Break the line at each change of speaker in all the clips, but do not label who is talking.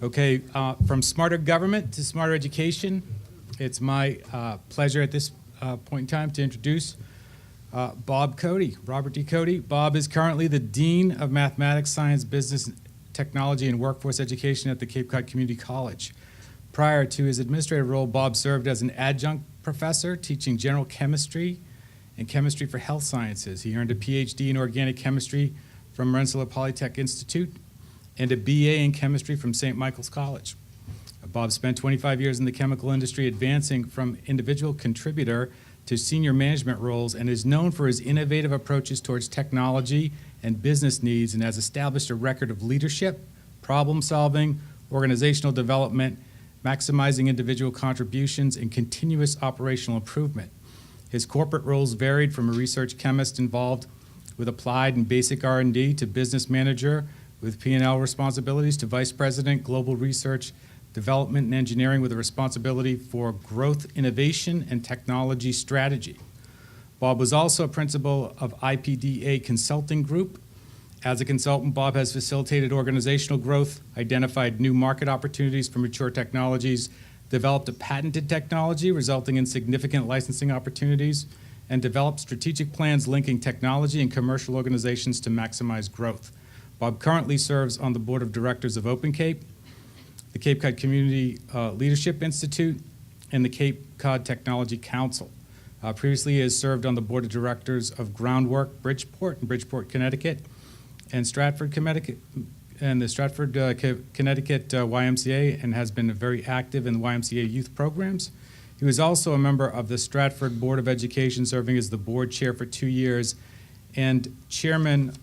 Okay, from smarter government to smarter education, it's my pleasure at this point in time to introduce Bob Cody, Robert D. Cody. Bob is currently the Dean of Mathematics, Science, Business, Technology, and Workforce Education at the Cape Cod Community College. Prior to his administrative role, Bob served as an adjunct professor teaching general chemistry and chemistry for health sciences. He earned a PhD in organic chemistry from Rensselaer Polytech Institute and a BA in chemistry from St. Michael's College. Bob spent 25 years in the chemical industry, advancing from individual contributor to senior management roles, and is known for his innovative approaches towards technology and business needs, and has established a record of leadership, problem solving, organizational development, maximizing individual contributions, and continuous operational improvement. His corporate roles varied from a research chemist involved with applied and basic R&D to business manager with P&L responsibilities to vice president, global research, development, and engineering with a responsibility for growth, innovation, and technology strategy. Bob was also a principal of IPDA Consulting Group. As a consultant, Bob has facilitated organizational growth, identified new market opportunities for mature technologies, developed a patented technology resulting in significant licensing opportunities, and developed strategic plans linking technology and commercial organizations to maximize growth. Bob currently serves on the board of directors of OpenCape, the Cape Cod Community Leadership Institute, and the Cape Cod Technology Council. Previously, he has served on the board of directors of Groundwork Bridgeport in Bridgeport, Connecticut, and Stratford, Connecticut, and the Stratford, Connecticut YMCA, and has been very active in the YMCA youth programs. He was also a member of the Stratford Board of Education, serving as the board chair for 2 years, and chairman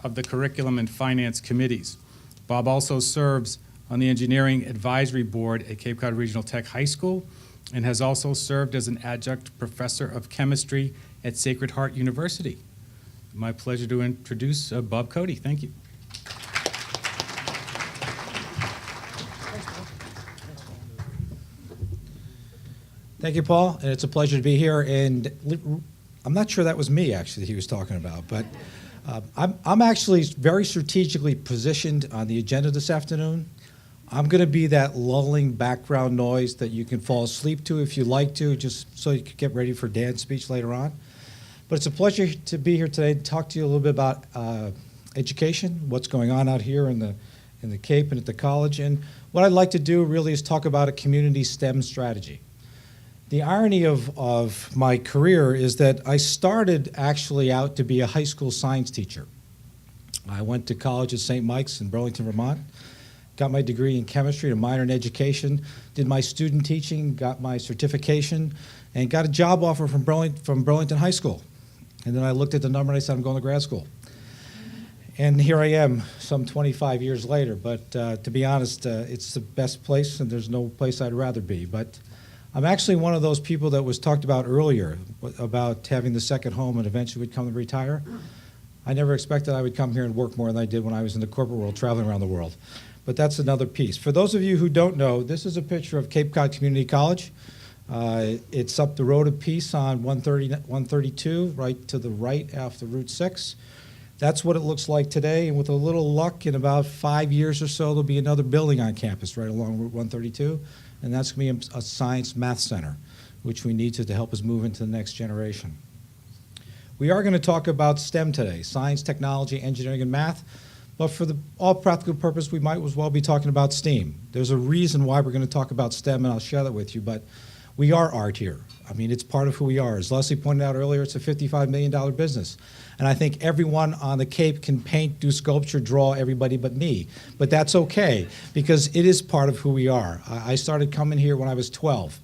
of the Curriculum and Finance Committees. Bob also serves on the Engineering Advisory Board at Cape Cod Regional Tech High School, and has also served as an adjunct professor of chemistry at Sacred Heart University. My pleasure to introduce Bob Cody. Thank you.
Thank you, Paul, and it's a pleasure to be here. And I'm not sure that was me, actually, that he was talking about, but I'm actually very strategically positioned on the agenda this afternoon. I'm going to be that lulling background noise that you can fall asleep to if you like to, just so you can get ready for Dan's speech later on. But it's a pleasure to be here today to talk to you a little bit about education, what's going on out here in the Cape and at the college. And what I'd like to do really is talk about a community STEM strategy. The irony of my career is that I started actually out to be a high school science teacher. I went to college at St. Mike's in Burlington, Vermont, got my degree in chemistry, a minor in education, did my student teaching, got my certification, and got a job offer from Burlington High School. And then I looked at the number and I said, I'm going to grad school. And here I am some 25 years later. But to be honest, it's the best place, and there's no place I'd rather be. But I'm actually one of those people that was talked about earlier, about having the second home and eventually would come and retire. I never expected I would come here and work more than I did when I was in the corporate world, traveling around the world. But that's another piece. For those of you who don't know, this is a picture of Cape Cod Community College. It's up the road a piece on 132, right to the right after Route 6. That's what it looks like today, and with a little luck, in about 5 years or so, there'll be another building on campus right along Route 132, and that's going to be a science math center, which we need to help us move into the next generation. We are going to talk about STEM today, science, technology, engineering, and math, but for all practical purpose, we might as well be talking about STEAM. There's a reason why we're going to talk about STEM, and I'll share that with you, but we are art here. I mean, it's part of who we are. As Leslie pointed out earlier, it's a $55 million business. And I think everyone on the Cape can paint, do sculpture, draw, everybody but me. But that's okay, because it is part of who we are. I started coming here when I was 12.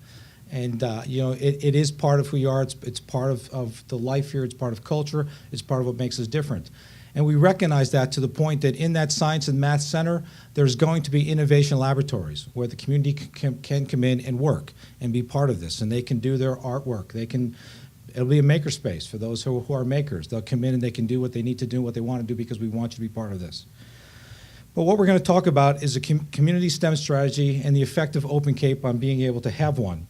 And it is part of who we are. It's part of the life here. It's part of culture. It's part of what makes us different. And we recognize that to the point that in that Science and Math Center, there's going to be innovation laboratories where the community can come in and work and be part of this. And they can do their artwork. It'll be a makerspace for those who are makers. They'll come in and they can do what they need to do, what they want to do, because we want you to be part of this. But what we're going to talk about is a community STEM strategy and the effect of OpenCape on being able to have one.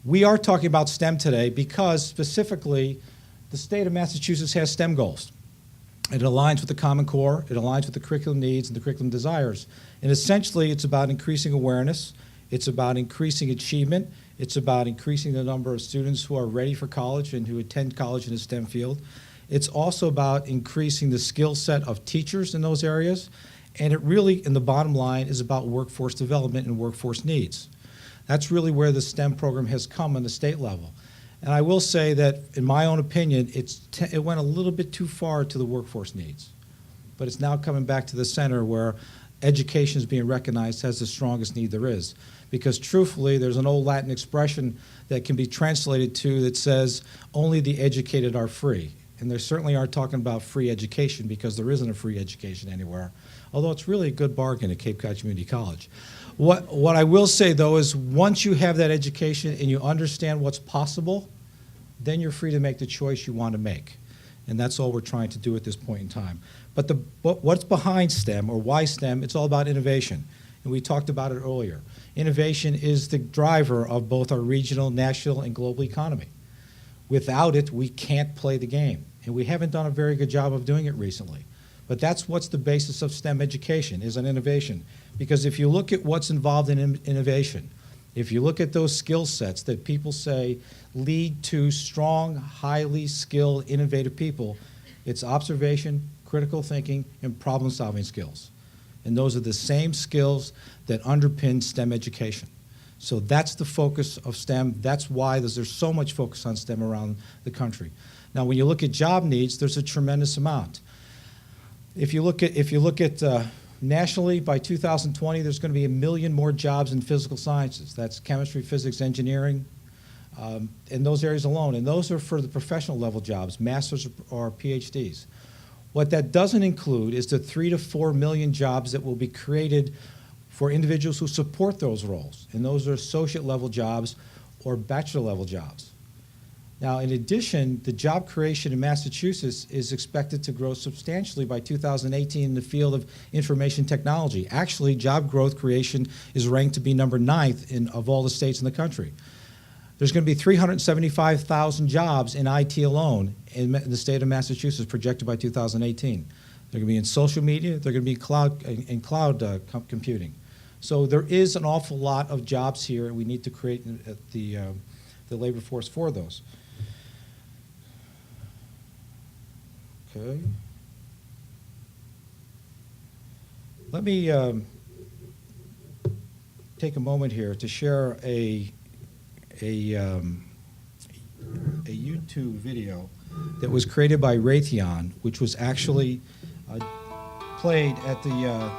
We are talking about STEM today because specifically the state of Massachusetts has STEM goals. It aligns with the Common Core. It aligns with the curriculum needs and the curriculum desires. And essentially, it's about increasing awareness. It's about increasing achievement. It's about increasing the number of students who are ready for college and who attend college in the STEM field. It's also about increasing the skill set of teachers in those areas. And it really, in the bottom line, is about workforce development and workforce needs. That's really where the STEM program has come on the state level. And I will say that, in my own opinion, it went a little bit too far to the workforce needs. But it's now coming back to the center where education is being recognized as the strongest need there is. Because truthfully, there's an old Latin expression that can be translated to that says, only the educated are free. And they certainly aren't talking about free education, because there isn't a free education anywhere, although it's really a good bargain at Cape Cod Community College. What I will say, though, is once you have that education and you understand what's possible, then you're free to make the choice you want to make. And that's all we're trying to do at this point in time. But what's behind STEM, or why STEM, it's all about innovation. And we talked about it earlier. Innovation is the driver of both our regional, national, and global economy. Without it, we can't play the game. And we haven't done a very good job of doing it recently. But that's what's the basis of STEM education, is an innovation. Because if you look at what's involved in innovation, if you look at those skill sets that people say lead to strong, highly skilled, innovative people, it's observation, critical thinking, and problem-solving skills. And those are the same skills that underpin STEM education. So that's the focus of STEM. That's why there's so much focus on STEM around the country. Now, when you look at job needs, there's a tremendous amount. If you look at nationally, by 2020, there's going to be 1 million more jobs in physical sciences. That's chemistry, physics, engineering, in those areas alone. And those are for the professional level jobs, masters or PhDs. What that doesn't include is the 3 to 4 million jobs that will be created for individuals who support those roles. And those are associate level jobs or bachelor level jobs. Now, in addition, the job creation in Massachusetts is expected to grow substantially by 2018 in the field of information technology. Actually, job growth creation is ranked to be number 9th of all the states in the country. There's going to be 375,000 jobs in IT alone in the state of Massachusetts projected by 2018. They're going to be in social media. They're going to be in cloud computing. So there is an awful lot of jobs here, and we need to create the labor force for those. Okay. Let me take a moment here to share a YouTube video that was created by Raytheon, which was actually played at the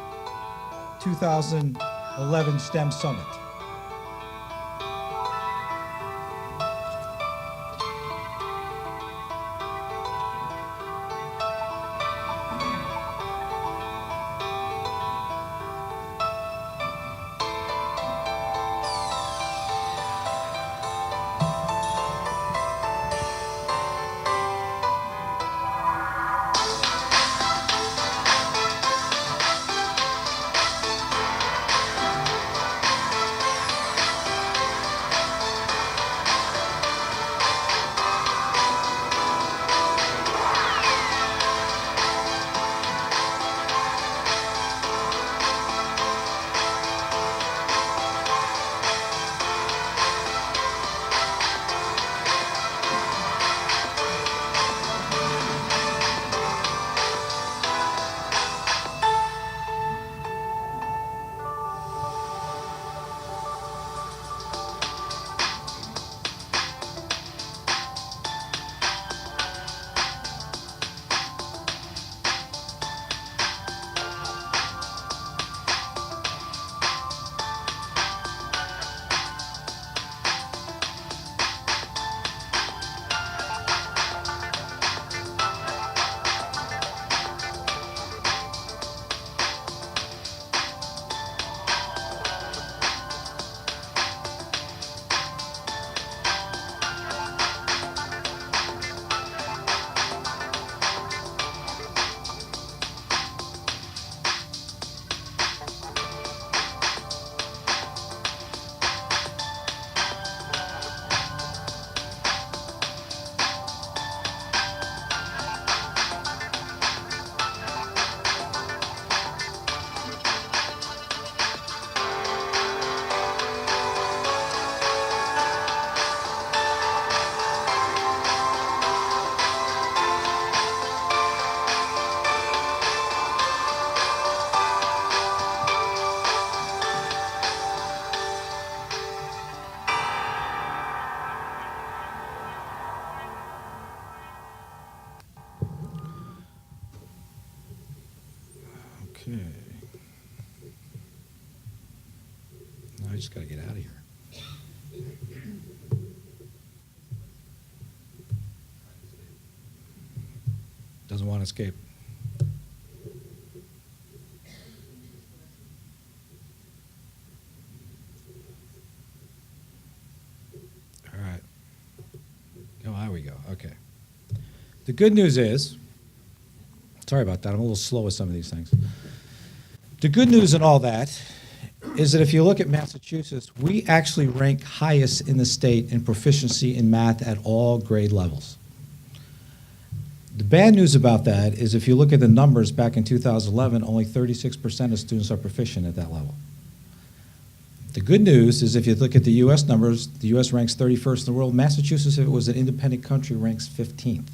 2011 STEM Summit. I just got to get out of here. Doesn't want to escape. All right. Oh, there we go. Okay. The good news is, sorry about that, I'm a little slow with some of these things. The good news in all that is that if you look at Massachusetts, we actually rank highest in the state in proficiency in math at all grade levels. The bad news about that is if you look at the numbers back in 2011, only 36% of students are proficient at that level. The good news is if you look at the U.S. numbers, the U.S. ranks 31st in the world. Massachusetts, if it was an independent country, ranks 15th.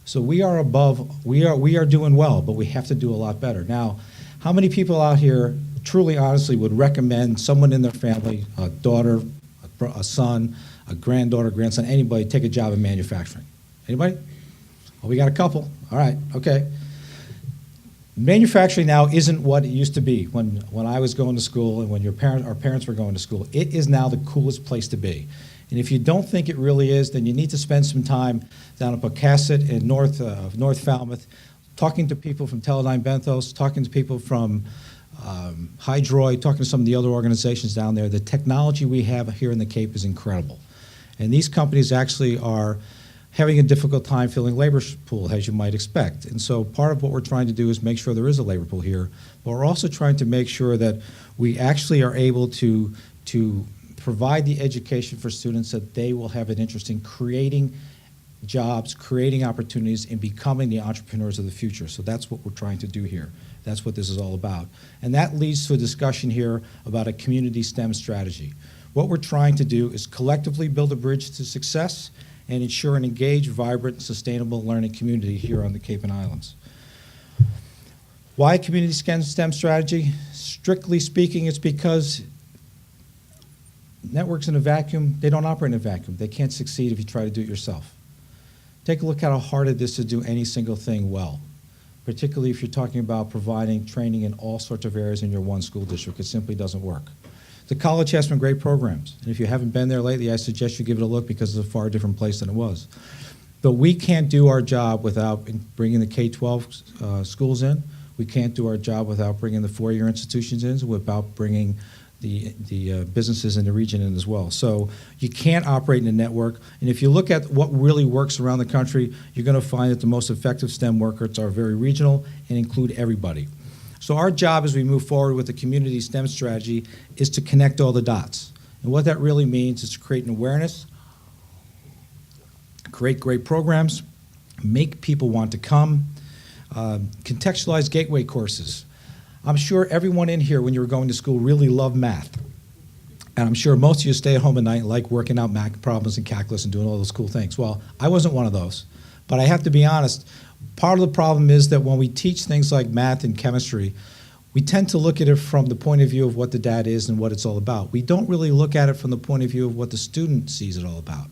So we are above, we are doing well, but we have to do a lot better. Now, how many people out here truly, honestly, would recommend someone in their family, a daughter, a son, a granddaughter, grandson, anybody, take a job in manufacturing? Anybody? Oh, we got a couple. All right, okay. Manufacturing now isn't what it used to be when I was going to school and when our parents were going to school. It is now the coolest place to be. And if you don't think it really is, then you need to spend some time down in Pocasset in North Falmouth, talking to people from Teledyne Benthos, talking to people from Hydroid, talking to some of the other organizations down there. The technology we have here in the Cape is incredible. And these companies actually are having a difficult time filling labor pool, as you might expect. And so part of what we're trying to do is make sure there is a labor pool here, but we're also trying to make sure that we actually are able to provide the education for students that they will have an interest in creating jobs, creating opportunities, and becoming the entrepreneurs of the future. So that's what we're trying to do here. That's what this is all about. And that leads to a discussion here about a community STEM strategy. What we're trying to do is collectively build a bridge to success and ensure an engaged, vibrant, sustainable learning community here on the Cape and Islands. Why a community STEM strategy? Strictly speaking, it's because networks in a vacuum, they don't operate in a vacuum. They can't succeed if you try to do it yourself. Take a look at how hard it is to do any single thing well, particularly if you're talking about providing training in all sorts of areas in your one school district. It simply doesn't work. The college has some great programs, and if you haven't been there lately, I suggest you give it a look because it's a far different place than it was. But we can't do our job without bringing the K-12 schools in. We can't do our job without bringing the four-year institutions in, without bringing the businesses in the region in as well. So you can't operate in a network. And if you look at what really works around the country, you're going to find that the most effective STEM workers are very regional and include everybody. So our job as we move forward with the community STEM strategy is to connect all the dots. And what that really means is to create an awareness, create great programs, make people want to come, contextualize gateway courses. I'm sure everyone in here when you were going to school really loved math. And I'm sure most of you stay at home at night and like working out math problems and calculus and doing all those cool things. Well, I wasn't one of those. But I have to be honest, part of the problem is that when we teach things like math and chemistry, we tend to look at it from the point of view of what the data is and what it's all about. We don't really look at it from the point of view of what the student sees it all about.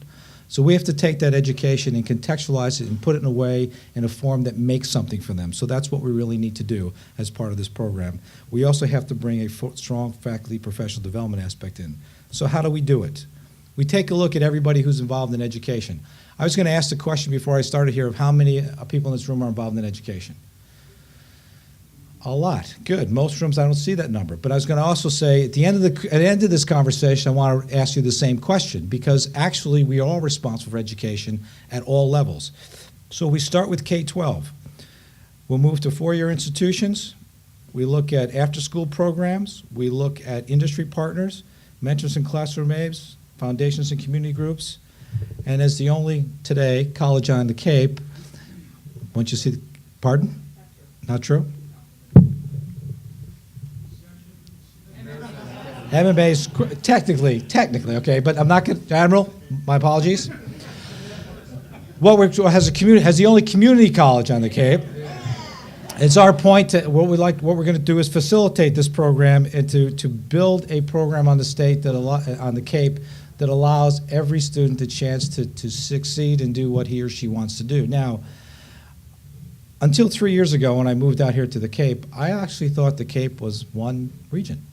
So we have to take that education and contextualize it and put it in a way, in a form that makes something for them. So that's what we really need to do as part of this program. We also have to bring a strong faculty professional development aspect in. So how do we do it? We take a look at everybody who's involved in education. I was going to ask the question before I started here of how many people in this room are involved in education. A lot. Good. Most rooms I don't see that number. But I was going to also say at the end of this conversation, I want to ask you the same question because actually we are all responsible for education at all levels. So we start with K-12. We'll move to four-year institutions. We look at after-school programs. We look at industry partners, mentors and classroom aides, foundations and community groups. And as the only, today, college on the Cape, once you see, pardon? Not true? MMA is technically, okay, but I'm not going to, Admiral, my apologies. Has the only community college on the Cape. It's our point to, what we're going to do is facilitate this program and to build a program on the state on the Cape that allows every student a chance to succeed and do what he or she wants to do. Now, until 3 years ago when I moved out here to the Cape, I actually thought the Cape was one region.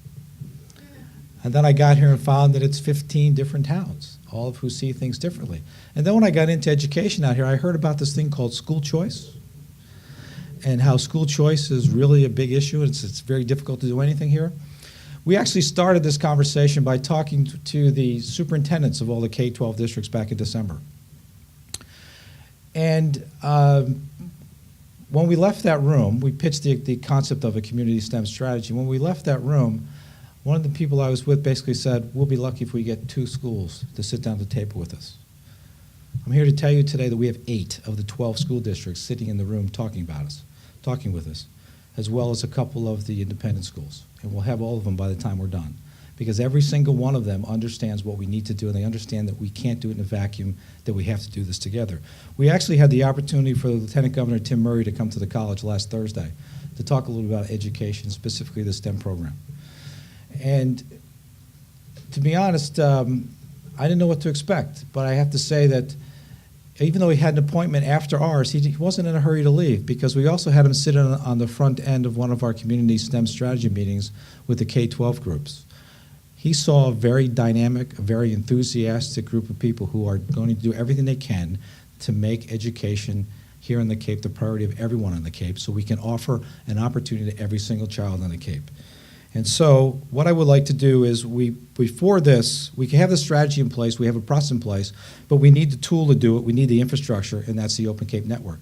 And then I got here and found that it's 15 different towns, all of who see things differently. And then when I got into education out here, I heard about this thing called school choice, and how school choice is really a big issue. It's very difficult to do anything here. We actually started this conversation by talking to the superintendents of all the K-12 districts back in December. And when we left that room, we pitched the concept of a community STEM strategy. When we left that room, one of the people I was with basically said, we'll be lucky if we get 2 schools to sit down at the table with us. I'm here to tell you today that we have 8 of the 12 school districts sitting in the room talking with us, as well as a couple of the independent schools. And we'll have all of them by the time we're done. Because every single one of them understands what we need to do, and they understand that we can't do it in a vacuum, that we have to do this together. We actually had the opportunity for Lieutenant Governor Tim Murray to come to the college last Thursday to talk a little about education, specifically the STEM program. And to be honest, I didn't know what to expect, but I have to say that even though he had an appointment after ours, he wasn't in a hurry to leave, because we also had him sit on the front end of one of our community STEM strategy meetings with the K-12 groups. He saw a very dynamic, a very enthusiastic group of people who are going to do everything they can to make education here in the Cape the priority of everyone on the Cape, so we can offer an opportunity to every single child on the Cape. And so what I would like to do is, before this, we can have the strategy in place, we have a process in place, but we need the tool to do it, we need the infrastructure, and that's the OpenCape network.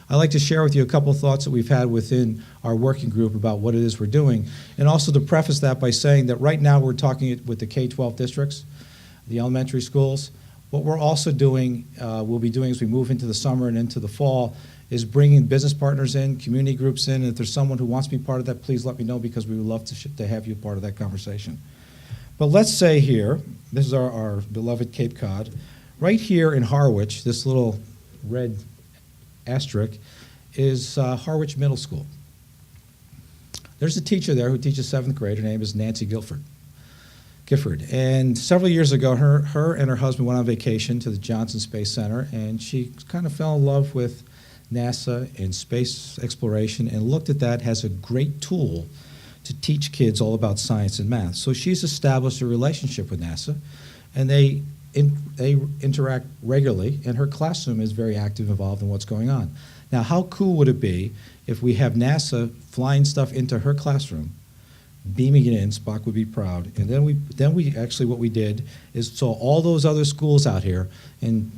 I'd like to share with you a couple of thoughts that we've had within our working group about what it is we're doing, and also to preface that by saying that right now we're talking with the K-12 districts, the elementary schools. What we're also doing, we'll be doing as we move into the summer and into the fall, is bringing business partners in, community groups in, and if there's someone who wants to be part of that, please let me know, because we would love to have you part of that conversation. But let's say here, this is our beloved Cape Cod. Right here in Harwich, this little red asterisk is Harwich Middle School. There's a teacher there who teaches 7th grade. Her name is Nancy Gifford. And several years ago, her and her husband went on vacation to the Johnson Space Center, and she kind of fell in love with NASA and space exploration, and looked at that as a great tool to teach kids all about science and math. So she's established a relationship with NASA, and they interact regularly, and her classroom is very active, involved in what's going on. Now, how cool would it be if we have NASA flying stuff into her classroom, beaming it in? Spock would be proud. And then we actually, what we did is saw all those other schools out here, and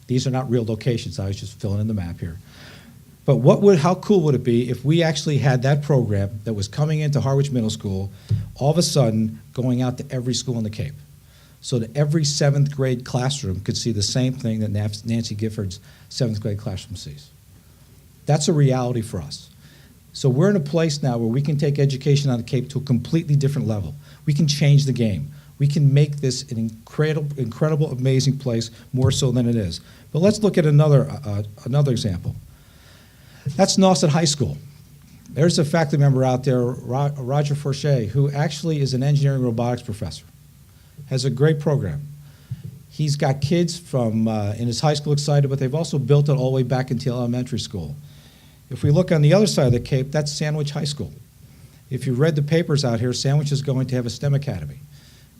these are not real locations, I was just filling in the map here. But how cool would it be if we actually had that program that was coming into Harwich Middle School, all of a sudden going out to every school in the Cape, so that every 7th grade classroom could see the same thing that Nancy Gifford's 7th grade classroom sees. That's a reality for us. So we're in a place now where we can take education on the Cape to a completely different level. We can change the game. We can make this an incredible, amazing place, more so than it is. But let's look at another example. That's Nauset High School. There's a faculty member out there, Roger Forche, who actually is an engineering robotics professor. Has a great program. He's got kids from in his high school excited, but they've also built it all the way back into elementary school. If we look on the other side of the Cape, that's Sandwich High School. If you read the papers out here, Sandwich is going to have a STEM academy.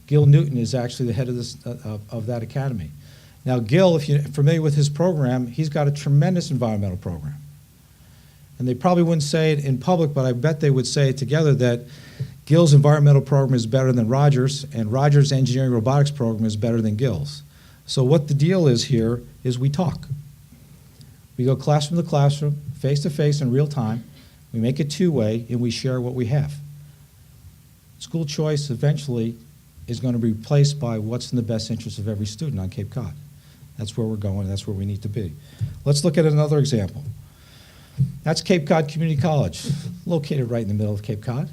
Gil Newton is actually the head of that academy. Now, Gil, if you're familiar with his program, he's got a tremendous environmental program. And they probably wouldn't say it in public, but I bet they would say it together that Gil's environmental program is better than Roger's, and Roger's engineering robotics program is better than Gil's. So what the deal is here is we talk. We go classroom to classroom, face to face in real time. We make it two-way, and we share what we have. School choice eventually is going to be replaced by what's in the best interest of every student on Cape Cod. That's where we're going, that's where we need to be. Let's look at another example. That's Cape Cod Community College, located right in the middle of Cape Cod.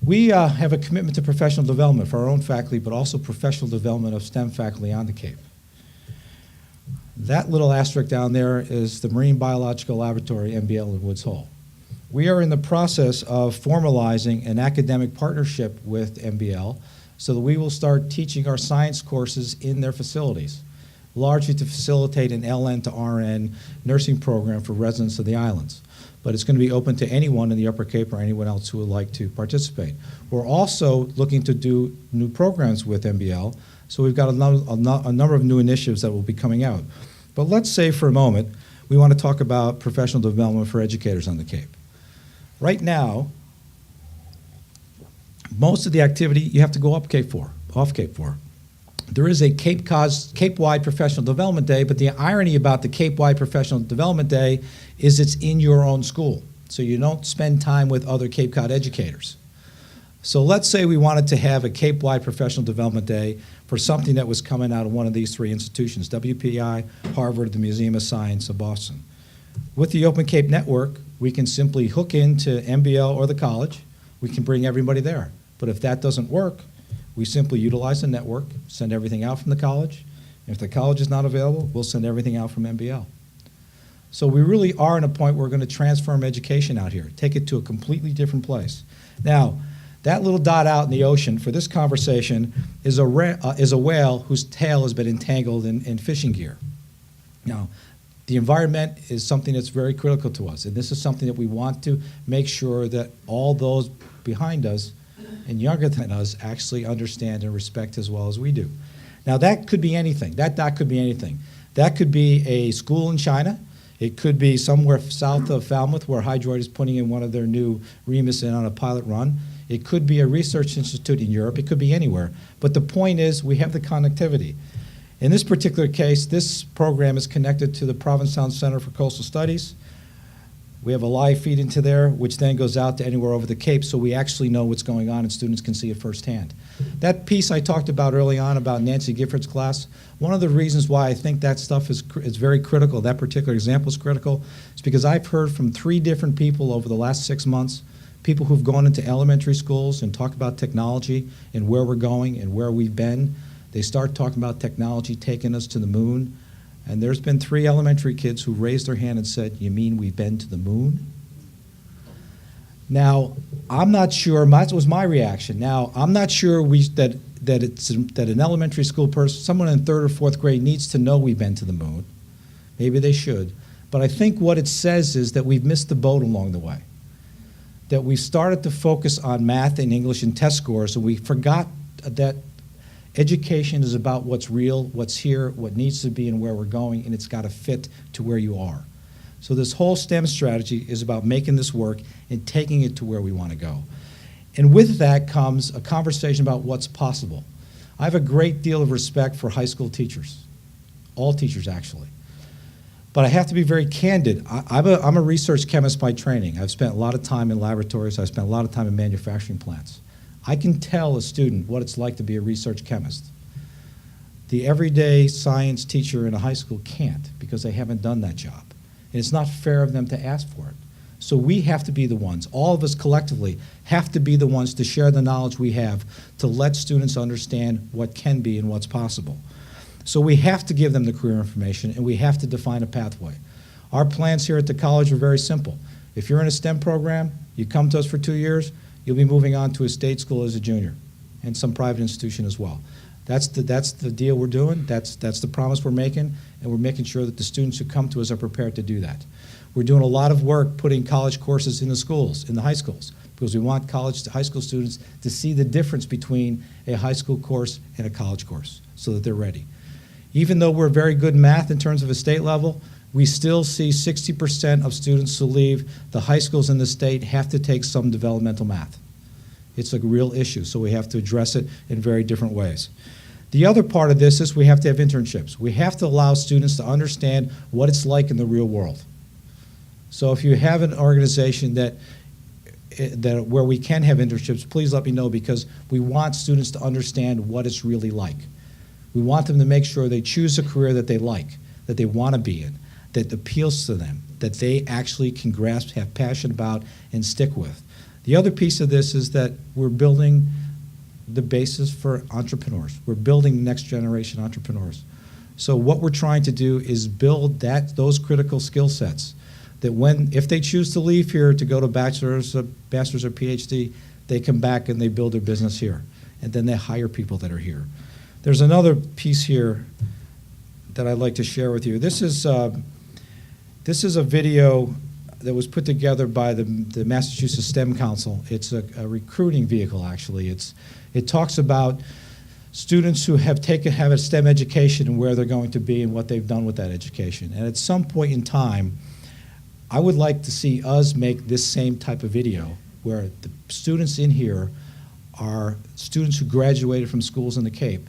We have a commitment to professional development for our own faculty, but also professional development of STEM faculty on the Cape. That little asterisk down there is the Marine Biological Laboratory, MBL, in Woods Hole. We are in the process of formalizing an academic partnership with MBL so that we will start teaching our science courses in their facilities, largely to facilitate an LN to RN nursing program for residents of the islands. but it's going to be open to anyone in the Upper Cape or anyone else who would like to participate. We're also looking to do new programs with MBL, so we've got a number of new initiatives that will be coming out. But let's say for a moment we want to talk about professional development for educators on the Cape. Right now, most of the activity you have to go off Cape for. There is a Cape-wide Professional Development Day, but the irony about the Cape-wide Professional Development Day is it's in your own school, so you don't spend time with other Cape Cod educators. So let's say we wanted to have a Cape-wide Professional Development Day for something that was coming out of one of these three institutions, WPI, Harvard, the Museum of Science of Boston. With the OpenCape network, we can simply hook into MBL or the college. We can bring everybody there. But if that doesn't work, we simply utilize the network, send everything out from the college. If the college is not available, we'll send everything out from MBL. So we really are at a point where we're going to transform education out here, take it to a completely different place. Now, that little dot out in the ocean for this conversation is a whale whose tail has been entangled in fishing gear. Now, the environment is something that's very critical to us, and this is something that we want to make sure that all those behind us and younger than us actually understand and respect as well as we do. Now that could be anything. That could be anything. That could be a school in China. It could be somewhere south of Falmouth where Hydroid is putting in one of their new REMIS in on a pilot run. It could be a research institute in Europe. It could be anywhere. But the point is we have the connectivity. In this particular case, this program is connected to the Provincetown Center for Coastal Studies. We have a live feed into there, which then goes out to anywhere over the Cape, so we actually know what's going on and students can see it firsthand. That piece I talked about early on about Nancy Gifford's class, one of the reasons why I think that stuff is very critical, that particular example is critical, is because I've heard from 3 different people over the last 6 months, people who've gone into elementary schools and talk about technology and where we're going and where we've been. They start talking about technology taking us to the moon. And there's been 3 elementary kids who raised their hand and said, "You mean we've been to the moon?" Now, I'm not sure, that was my reaction. Now, I'm not sure that an elementary school person, someone in 3rd or 4th grade needs to know we've been to the moon. Maybe they should. But I think what it says is that we've missed the boat along the way. That we started to focus on math and English and test scores, and we forgot that education is about what's real, what's here, what needs to be, and where we're going, and it's got to fit to where you are. So this whole STEM strategy is about making this work and taking it to where we want to go. And with that comes a conversation about what's possible. I have a great deal of respect for high school teachers, all teachers actually. But I have to be very candid. I'm a research chemist by training. I've spent a lot of time in laboratories. I've spent a lot of time in manufacturing plants. I can tell a student what it's like to be a research chemist. The everyday science teacher in a high school can't because they haven't done that job. And it's not fair of them to ask for it. So we have to be the ones, all of us collectively have to be the ones to share the knowledge we have to let students understand what can be and what's possible. So we have to give them the career information and we have to define a pathway. Our plans here at the college are very simple. If you're in a STEM program, you come to us for 2 years, you'll be moving on to a state school as a junior and some private institution as well. That's the deal we're doing, that's the promise we're making, and we're making sure that the students who come to us are prepared to do that. We're doing a lot of work putting college courses in the schools, in the high schools, because we want college to high school students to see the difference between a high school course and a college course so that they're ready. Even though we're very good in math in terms of a state level, we still see 60% of students who leave the high schools in the state have to take some developmental math. It's a real issue, so we have to address it in very different ways. The other part of this is we have to have internships. We have to allow students to understand what it's like in the real world. So if you have an organization that where we can have internships, please let me know because we want students to understand what it's really like. We want them to make sure they choose a career that they like, that they want to be in, that appeals to them, that they actually can grasp, have passion about, and stick with. The other piece of this is that we're building the basis for entrepreneurs. We're building the next generation entrepreneurs. So what we're trying to do is build those critical skill sets that if they choose to leave here to go to bachelor's or PhD, they come back and they build their business here. And then they hire people that are here. There's another piece here that I'd like to share with you. This is a video that was put together by the Massachusetts STEM Council. It's a recruiting vehicle, actually. It talks about students who have a STEM education and where they're going to be and what they've done with that education. And at some point in time, I would like to see us make this same type of video where the students in here are students who graduated from schools in the Cape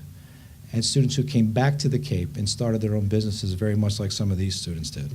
and students who came back to the Cape and started their own businesses, very much like some of these students did.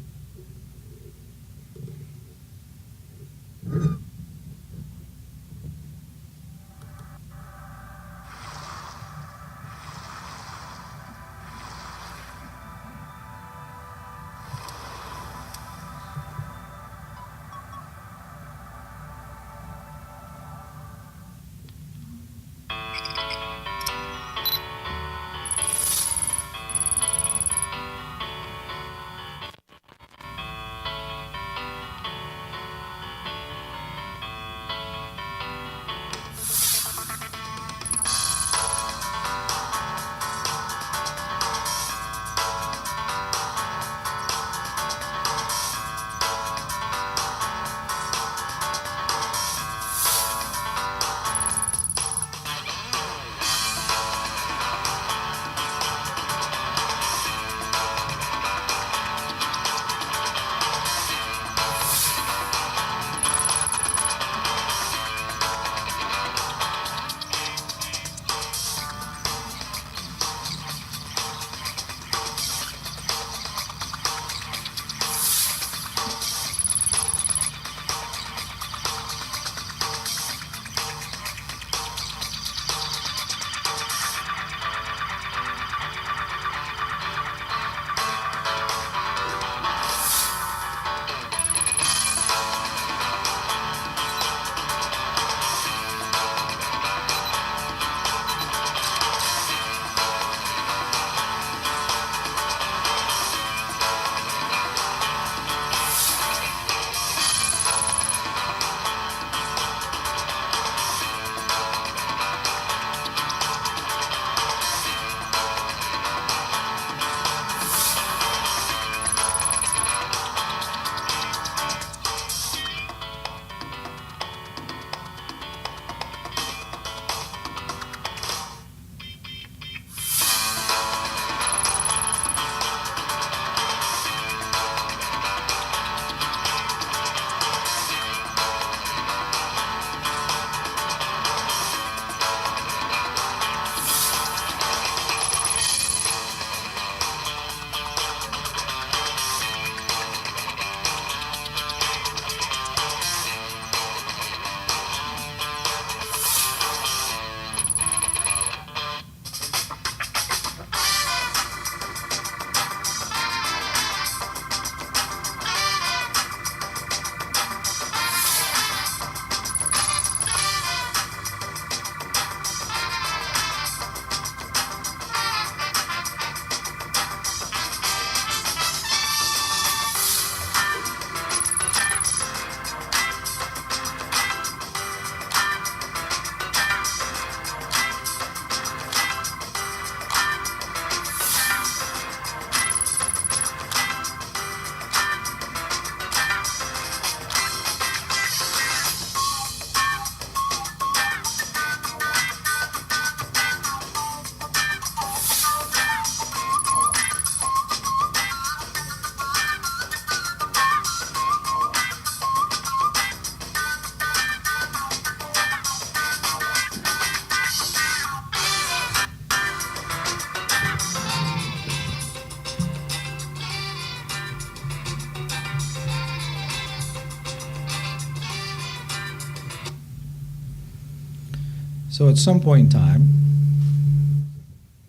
So at some point in time,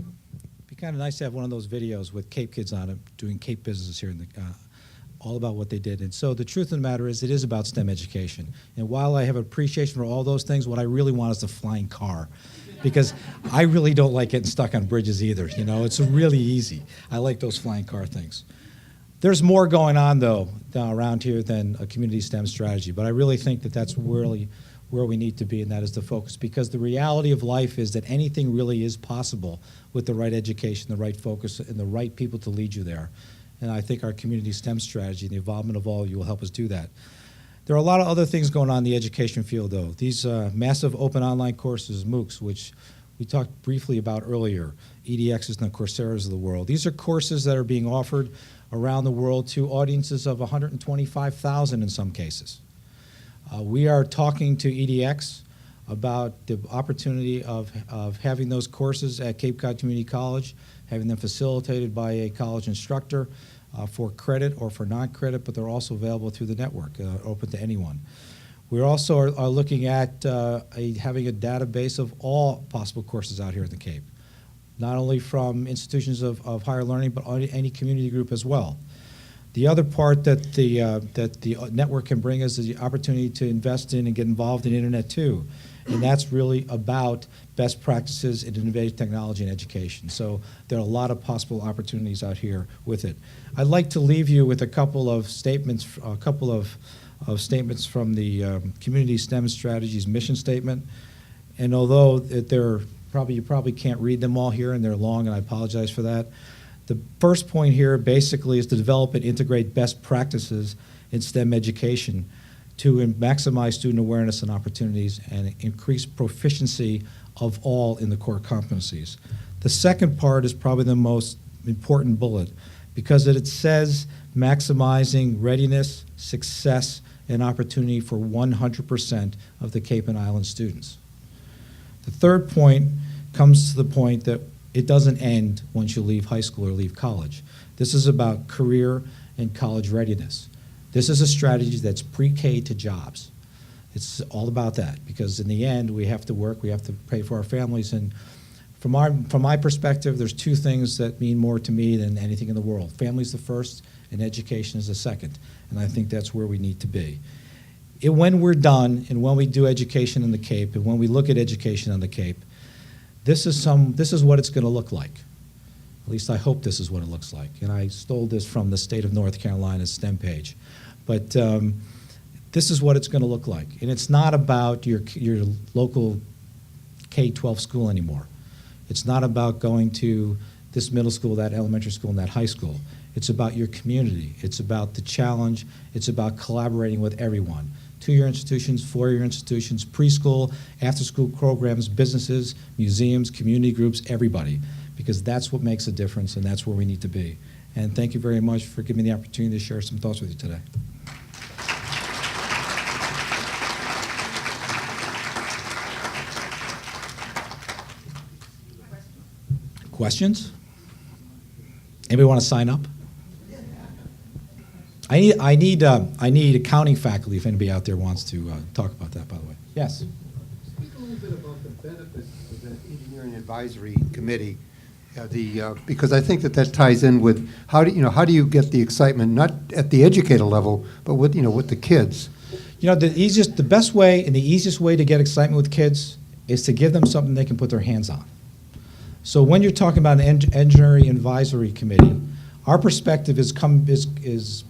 it'd be kind of nice to have one of those videos with Cape kids on it, doing Cape business here in the, all about what they did. And so the truth of the matter is, it is about STEM education. And while I have appreciation for all those things, what I really want is the flying car. Because I really don't like getting stuck on bridges either. You know, it's really easy. I like those flying car things. There's more going on, though, around here than a community STEM strategy. But I really think that that's really where we need to be, and that is the focus. Because the reality of life is that anything really is possible with the right education, the right focus, and the right people to lead you there. And I think our community STEM strategy, the involvement of all of you, will help us do that. There are a lot of other things going on in the education field, though. These massive open online courses, MOOCs, which we talked briefly about earlier, EDXs and the Coursera's of the world. These are courses that are being offered around the world to audiences of 125,000 in some cases. We are talking to EDX about the opportunity of having those courses at Cape Cod Community College, having them facilitated by a college instructor for credit or for non-credit, but they're also available through the network, open to anyone. We also are looking at having a database of all possible courses out here at the Cape, not only from institutions of higher learning, but any community group as well. The other part that the network can bring us is the opportunity to invest in and get involved in Internet too. And that's really about best practices in innovative technology and education. So there are a lot of possible opportunities out here with it. I'd like to leave you with a couple of statements from the Community STEM Strategies mission statement. And although you probably can't read them all here and they're long, and I apologize for that. The first point here basically is to develop and integrate best practices in STEM education to maximize student awareness and opportunities and increase proficiency of all in the core competencies. The second part is probably the most important bullet because it says maximizing readiness, success, and opportunity for 100% of the Cape and Island students. The third point comes to the point that it doesn't end once you leave high school or leave college. This is about career and college readiness. This is a strategy that's pre-K to jobs. It's all about that because in the end we have to work, we have to pay for our families, and from my perspective there's two things that mean more to me than anything in the world. Family's the first and education is the second, and I think that's where we need to be. When we're done and when we do education in the Cape and when we look at education on the Cape, this is what it's going to look like. At least I hope this is what it looks like. And I stole this from the state of North Carolina's STEM page. But this is what it's going to look like. And it's not about your local K-12 school anymore. It's not about going to this middle school, that elementary school, and that high school. It's about your community. It's about the challenge. It's about collaborating with everyone. 2-year institutions, 4-year institutions, preschool, after-school programs, businesses, museums, community groups, everybody. Because that's what makes a difference, and that's where we need to be. And thank you very much for giving me the opportunity to share some thoughts with you today. Questions? Anybody want to sign up? I need accounting faculty if anybody out there wants to talk about that, by the way. Yes?
Speak a little bit about the benefits of that engineering advisory committee, because I think that ties in with how do you get the excitement not at the educator level, but with the kids.
The best way and the easiest way to get excitement with kids is to give them something they can put their hands on. So when you're talking about an engineering advisory committee, our perspective is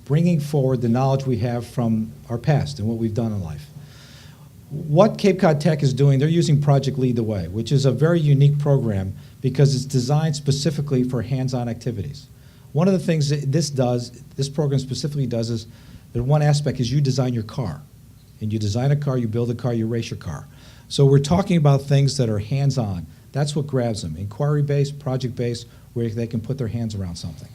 bringing forward the knowledge we have from our past and what we've done in life. What Cape Cod Tech is doing, they're using Project Lead the Way, which is a very unique program because it's designed specifically for hands-on activities. One of the things that this program specifically does is, that one aspect is you design your car. And you design a car, you build a car, you race your car. So we're talking about things that are hands-on. That's what grabs them. Inquiry-based, project-based, where they can put their hands around something.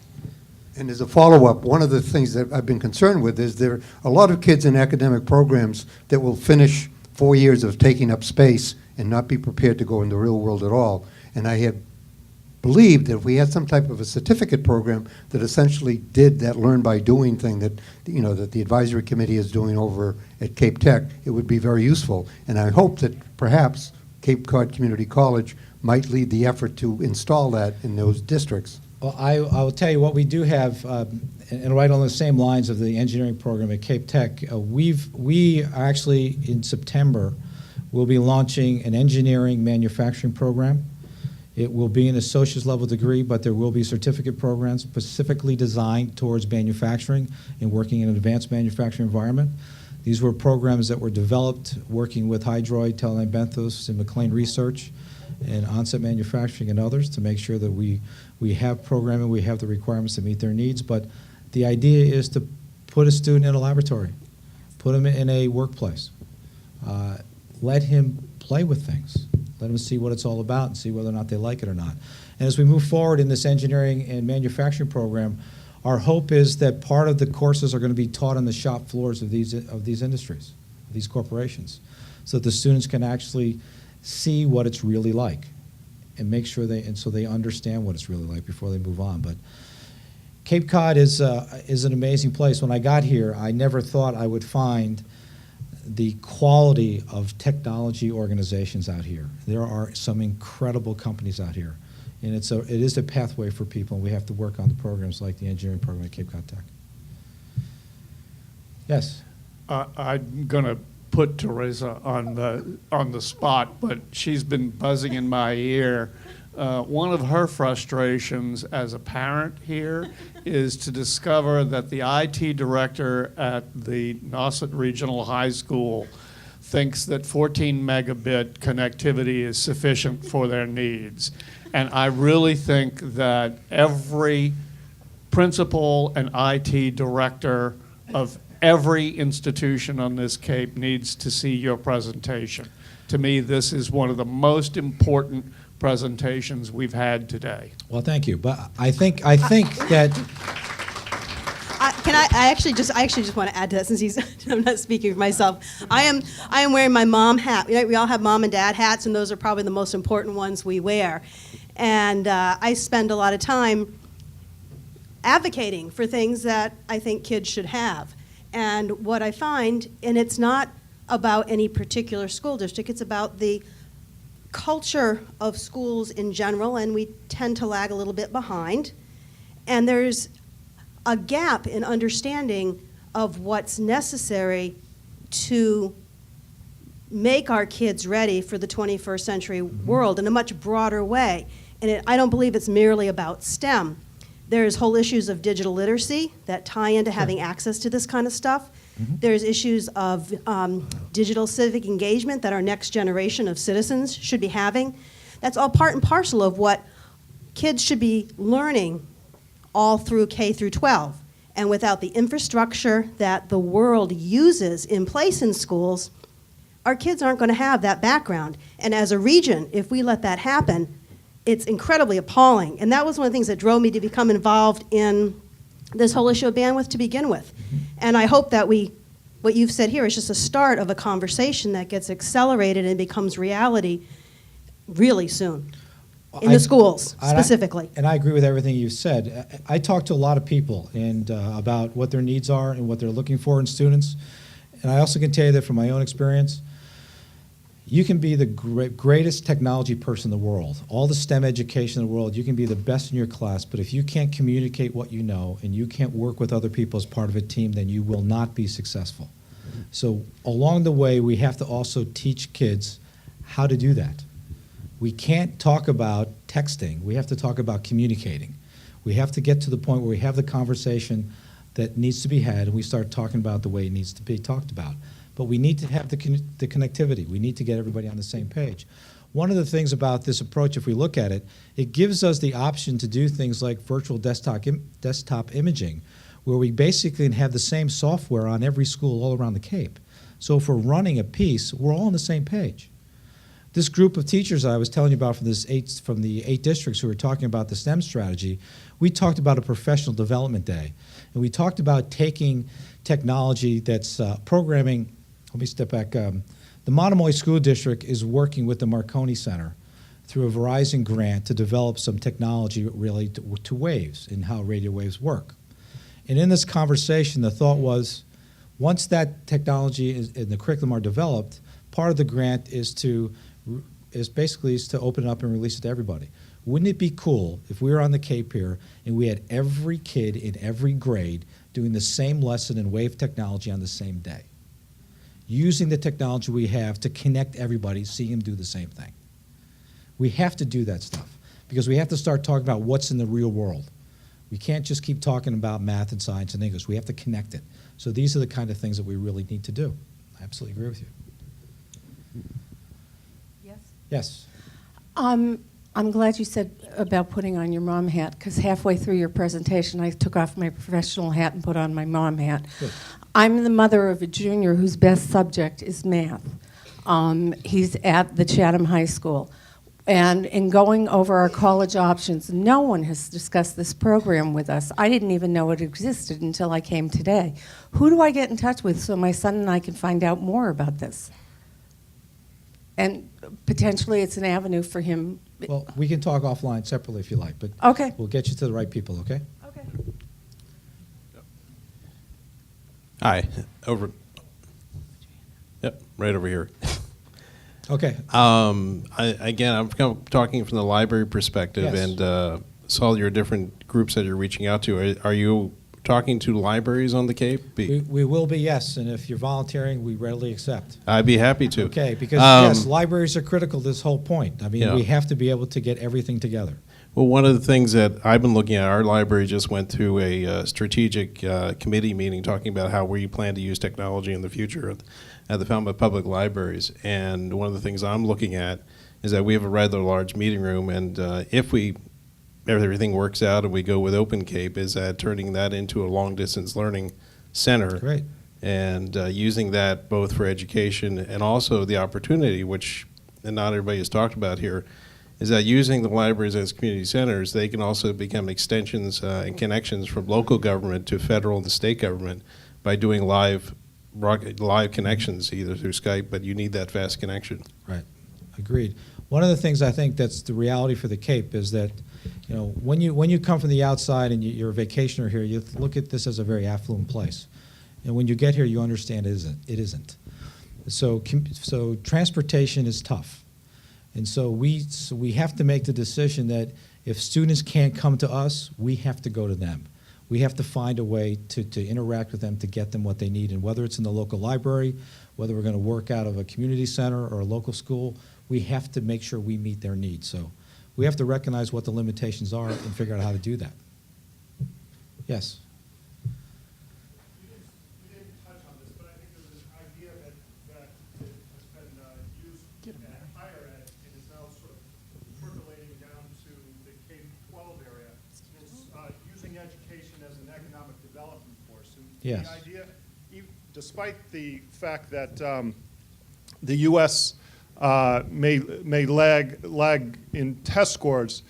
And as a follow-up, one of the things that I've been concerned with is there are a lot of kids in academic programs that will finish 4 years of taking up space and not be prepared to go in the real world at all. And I had believed that if we had some type of a certificate program that essentially did that learn by doing thing that that the advisory committee is doing over at Cape Tech, it would be very useful. And I hope that perhaps Cape Cod Community College might lead the effort to install that in those districts.
Well, I will tell you what we do have, and right on the same lines of the engineering program at Cape Tech, we actually in September will be launching an engineering manufacturing program. It will be an associate's level degree, but there will be certificate programs specifically designed towards manufacturing and working in an advanced manufacturing environment. These were programs that were developed working with Hydroid, Teledyne Benthos, and McLean Research. and onset manufacturing and others to make sure that we have programming, we have the requirements to meet their needs. But the idea is to put a student in a laboratory, put him in a workplace, let him play with things, let him see what it's all about and see whether or not they like it or not. And as we move forward in this engineering and manufacturing program, our hope is that part of the courses are going to be taught on the shop floors of these industries, these corporations, so that the students can actually see what it's really like and make sure so they understand what it's really like before they move on. But Cape Cod is an amazing place. When I got here, I never thought I would find the quality of technology organizations out here. There are some incredible companies out here, and it is a pathway for people, and we have to work on the programs like the engineering program at Cape Cod Tech. Yes?
I'm going to put Teresa on the spot, but she's been buzzing in my ear. One of her frustrations as a parent here is to discover that the IT director at the Nauset Regional High School thinks that 14 megabit connectivity is sufficient for their needs. And I really think that every principal and IT director of every institution on this Cape needs to see your presentation. To me, this is one of the most important presentations we've had today.
Well, thank you. But I think that
I actually just want to add to that, since I'm not speaking for myself. I am wearing my mom hat. We all have mom and dad hats, and those are probably the most important ones we wear. And I spend a lot of time advocating for things that I think kids should have. And what I find, and it's not about any particular school district, it's about the culture of schools in general, and we tend to lag a little bit behind. And there's a gap in understanding of what's necessary to make our kids ready for the 21st century world in a much broader way. And I don't believe it's merely about STEM. There's whole issues of digital literacy that tie into having access to this kind of stuff. There's issues of digital civic engagement that our next generation of citizens should be having. That's all part and parcel of what kids should be learning all through K through 12. And without the infrastructure that the world uses in place in schools, our kids aren't going to have that background. And as a region, if we let that happen, it's incredibly appalling. And that was one of the things that drove me to become involved in this whole issue of bandwidth to begin with. And I hope that what you've said here is just a start of a conversation that gets accelerated and becomes reality really soon. In the schools, specifically.
And I agree with everything you've said. I talk to a lot of people and about what their needs are and what they're looking for in students. And I also can tell you that from my own experience, you can be the greatest technology person in the world, all the STEM education in the world, you can be the best in your class, but if you can't communicate what you know and you can't work with other people as part of a team, then you will not be successful. So along the way, we have to also teach kids how to do that. We can't talk about texting. We have to talk about communicating. We have to get to the point where we have the conversation that needs to be had, and we start talking about the way it needs to be talked about. But we need to have the connectivity. We need to get everybody on the same page. One of the things about this approach, if we look at it, it gives us the option to do things like virtual desktop imaging, where we basically can have the same software on every school all around the Cape. So if we're running a piece, we're all on the same page. This group of teachers I was telling you about from the 8 districts who were talking about the STEM strategy, we talked about a professional development day. And we talked about taking technology that's programming. Let me step back. The Monomoy School District is working with the Marconi Center through a Verizon grant to develop some technology related to waves and how radio waves work. And in this conversation, the thought was, once that technology and the curriculum are developed, part of the grant is to open it up and release it to everybody. Wouldn't it be cool if we were on the Cape here and we had every kid in every grade doing the same lesson in wave technology on the same day? Using the technology we have to connect everybody, see them do the same thing. We have to do that stuff because we have to start talking about what's in the real world. We can't just keep talking about math and science and English. We have to connect it. So these are the kind of things that we really need to do. I absolutely agree with you.
Yes.
Yes.
I'm glad you said about putting on your mom hat, because halfway through your presentation, I took off my professional hat and put on my mom hat.
Good.
I'm the mother of a junior whose best subject is math. He's at the Chatham High School. And in going over our college options, no one has discussed this program with us. I didn't even know it existed until I came today. Who do I get in touch with so my son and I can find out more about this? And potentially it's an avenue for him.
Well, we can talk offline separately if you like, but
Okay.
we'll get you to the right people, okay?
Okay.
Hi, over. Yep, right over here.
Okay.
I'm talking from the library perspective,
Yes.
and saw your different groups that you're reaching out to. Are you talking to libraries on the Cape?
We will be, yes, and if you're volunteering, we readily accept.
I'd be happy to.
Okay, because, yes, libraries are critical to this whole point. I mean,
Yeah.
we have to be able to get everything together.
Well, one of the things that I've been looking at, our library just went through a strategic committee meeting talking about how we plan to use technology in the future at the Falmouth Public Libraries. And one of the things I'm looking at is that we have a rather large meeting room, and if everything works out and we go with OpenCape, is that turning that into a long-distance learning center.
Great.
And using that both for education and also the opportunity, which not everybody has talked about here, is that using the libraries as community centers, they can also become extensions and connections from local government to federal and the state government by doing live connections, either through Skype, but you need that fast connection.
Right. Agreed. One of the things I think that's the reality for the Cape is that, you know, when you come from the outside and you're a vacationer here, you look at this as a very affluent place. And when you get here, you understand it isn't. So transportation is tough. And so we have to make the decision that if students can't come to us, we have to go to them. We have to find a way to interact with them to get them what they need. And whether it's in the local library, whether we're going to work out of a community center or a local school, we have to make sure we meet their needs. So we have to recognize what the limitations are and figure out how to do that. Yes.
We didn't touch on this, but I think there's an idea that has been used at higher ed and is now sort of percolating down to the K-12 area. Is using education as an economic development force. And
Yes.
the idea, despite the fact that the U.S. May lag in test scores,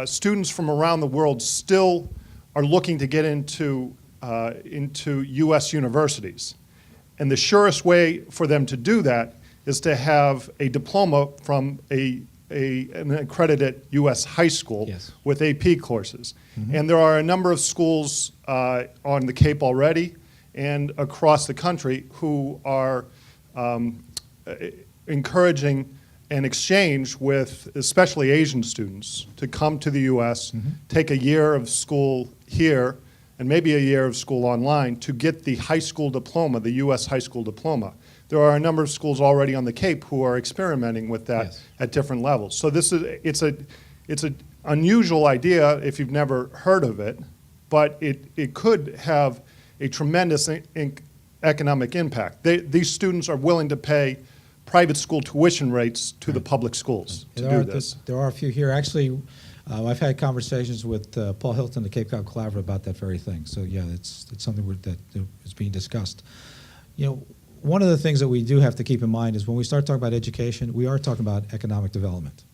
students from around the world still are looking to get into U.S. universities. And the surest way for them to do that is to have a diploma from an accredited U.S. high school
Yes.
with AP courses. And there are a number of schools on the Cape already and across the country who are encouraging an exchange with especially Asian students to come to the U.S., take a year of school here, and maybe a year of school online to get the high school diploma, the U.S. high school diploma. There are a number of schools already on the Cape who are experimenting with that
Yes.
at different levels. So it's an unusual idea if you've never heard of it, but it could have a tremendous economic impact. These students are willing to pay private school tuition rates to the public schools to do this.
There are a few here. Actually, I've had conversations with Paul Hilton, the Cape Cod Collaborative, about that very thing. So yeah, it's something that is being discussed. You know, one of the things that we do have to keep in mind is when we start talking about education, we are talking about economic development.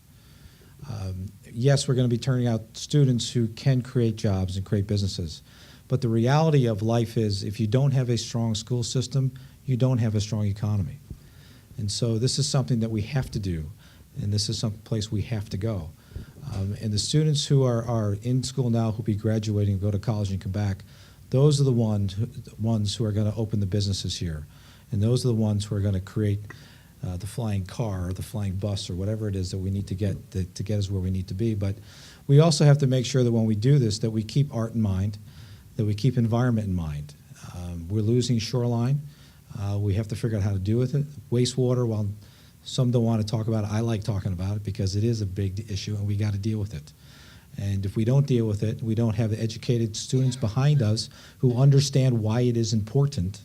Yes, we're going to be turning out students who can create jobs and create businesses. But the reality of life is if you don't have a strong school system, you don't have a strong economy. And so this is something that we have to do, and this is some place we have to go. And the students who are in school now who will be graduating, go to college and come back, those are the ones who are going to open the businesses here. And those are the ones who are going to create the flying car or the flying bus or whatever it is that we need to get us where we need to be. But we also have to make sure that when we do this, that we keep art in mind, that we keep environment in mind. We're losing shoreline. We have to figure out how to deal with it. Wastewater, while some don't want to talk about it, I like talking about it because it is a big issue and we got to deal with it. And if we don't deal with it, we don't have the educated students behind us who understand why it is important,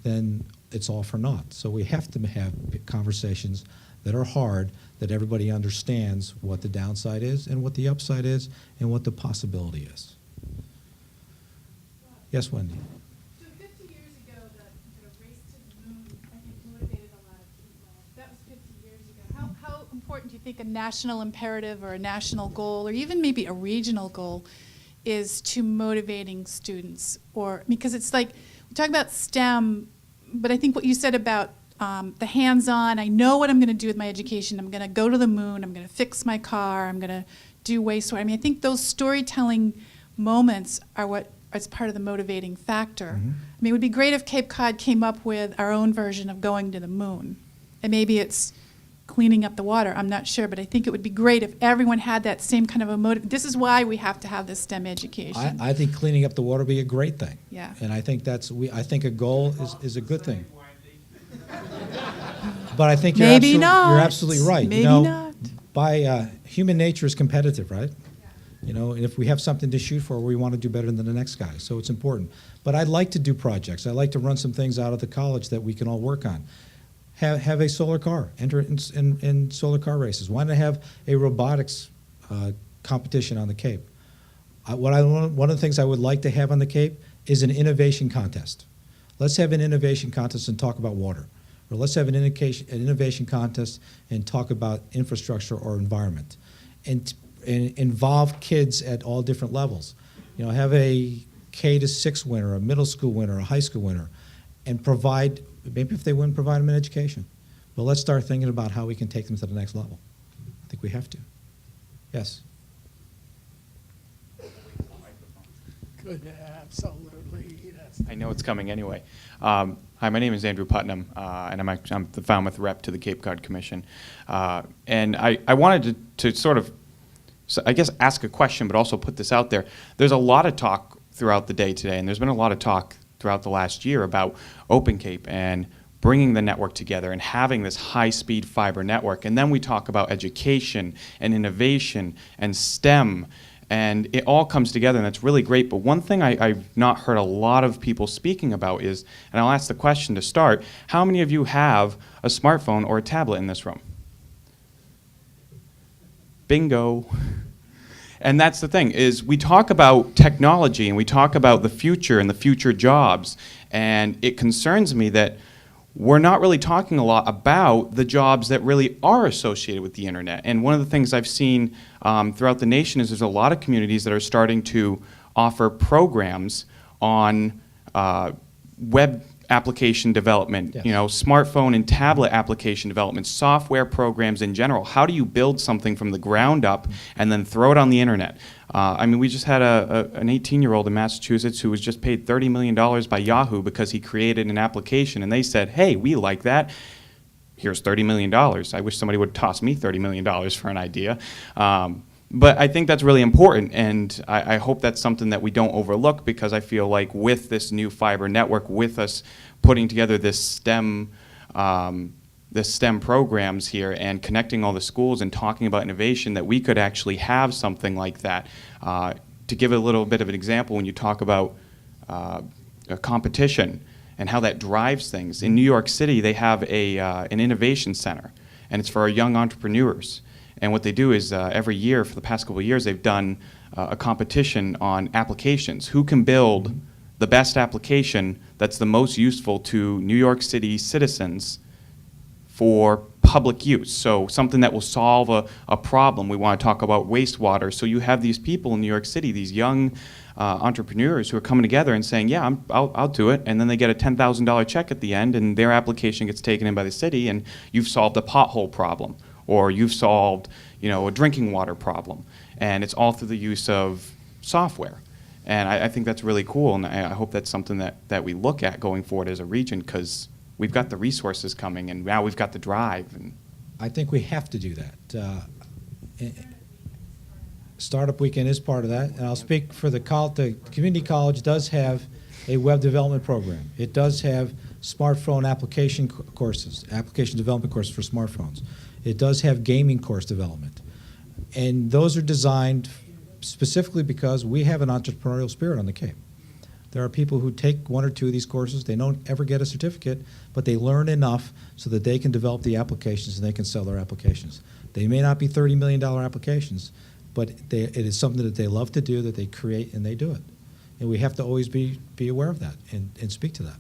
then it's all for naught. So we have to have conversations that are hard, that everybody understands what the downside is and what the upside is and what the possibility is. Yes, Wendy?
So 50 years ago, the race to the moon, I think, motivated a lot of people. That was 50 years ago. How important do you think a national imperative or a national goal, or even maybe a regional goal, is to motivating students? Or because it's like, we talk about STEM, but I think what you said about the hands-on, I know what I'm going to do with my education. I'm going to go to the moon. I'm going to fix my car. I'm going to do wastewater. I mean, I think those storytelling moments are what is part of the motivating factor.
Mm-hmm.
I mean, it would be great if Cape Cod came up with our own version of going to the moon. And maybe it's cleaning up the water. I'm not sure, but I think it would be great if everyone had that same kind of a motive. This is why we have to have this STEM education.
I think cleaning up the water would be a great thing.
Yeah.
And I think I think a goal is a good thing. But I think
Maybe
you're
not.
absolutely right.
Maybe
you know,
not.
By human nature is competitive, right? You know, and if we have something to shoot for, we want to do better than the next guy. So it's important. But I'd like to do projects. I'd like to run some things out of the college that we can all work on. Have a solar car. Enter in solar car races. Why not have a robotics competition on the Cape? One of the things I would like to have on the Cape is an innovation contest. Let's have an innovation contest and talk about water. Or let's have an innovation contest and talk about infrastructure or environment. And involve kids at all different levels. You know, have a K-6 winner, a middle school winner, a high school winner, and provide, maybe if they win, provide them an education. But let's start thinking about how we can take them to the next level. I think we have to. Yes?
Good, absolutely.
I know it's coming anyway. Hi, my name is Andrew Putnam, and I'm the Falmouth rep to the Cape Cod Commission. And I wanted to sort of, so I guess, ask a question, but also put this out there. There's a lot of talk throughout the day today, and there's been a lot of talk throughout the last year about OpenCape and bringing the network together and having this high-speed fiber network. And then we talk about education and innovation and STEM, and it all comes together, and that's really great. But one thing I've not heard a lot of people speaking about is, and I'll ask the question to start, how many of you have a smartphone or a tablet in this room? Bingo. And that's the thing, is we talk about technology and we talk about the future and the future jobs, and it concerns me that we're not really talking a lot about the jobs that really are associated with the internet. And one of the things I've seen throughout the nation is there's a lot of communities that are starting to offer programs on web application development,
Yes.
you know, smartphone and tablet application development, software programs in general. How do you build something from the ground up and then throw it on the internet? I mean, we just had an 18-year-old in Massachusetts who was just paid $30 million by Yahoo because he created an application, and they said, hey, we like that. Here's $30 million. I wish somebody would toss me $30 million for an idea. But I think that's really important, and I hope that's something that we don't overlook, because I feel like with this new fiber network, with us putting together this STEM programs here and connecting all the schools and talking about innovation, that we could actually have something like that. To give a little bit of an example, when you talk about a competition and how that drives things, in New York City they have an innovation center, and it's for our young entrepreneurs. And what they do is every year, for the past couple of years, they've done a competition on applications. Who can build the best application that's the most useful to New York City citizens for public use? So something that will solve a problem. We want to talk about wastewater. So you have these people in New York City, these young entrepreneurs who are coming together and saying, yeah, I'll do it. And then they get a $10,000 check at the end, and their application gets taken in by the city, and you've solved a pothole problem, or you've solved, you know, a drinking water problem. And it's all through the use of software. And I think that's really cool, and I hope that's something that we look at going forward as a region, because we've got the resources coming, and now we've got the drive. And
I think we have to do that. Startup Weekend is part of that, and I'll speak for the community college does have a web development program. It does have smartphone application courses, application development courses for smartphones. It does have gaming course development. And those are designed specifically because we have an entrepreneurial spirit on the Cape. There are people who take 1 or 2 of these courses, they don't ever get a certificate, but they learn enough so that they can develop the applications and they can sell their applications. They may not be $30 million applications, but it is something that they love to do, that they create, and they do it. And we have to always be aware of that and speak to that.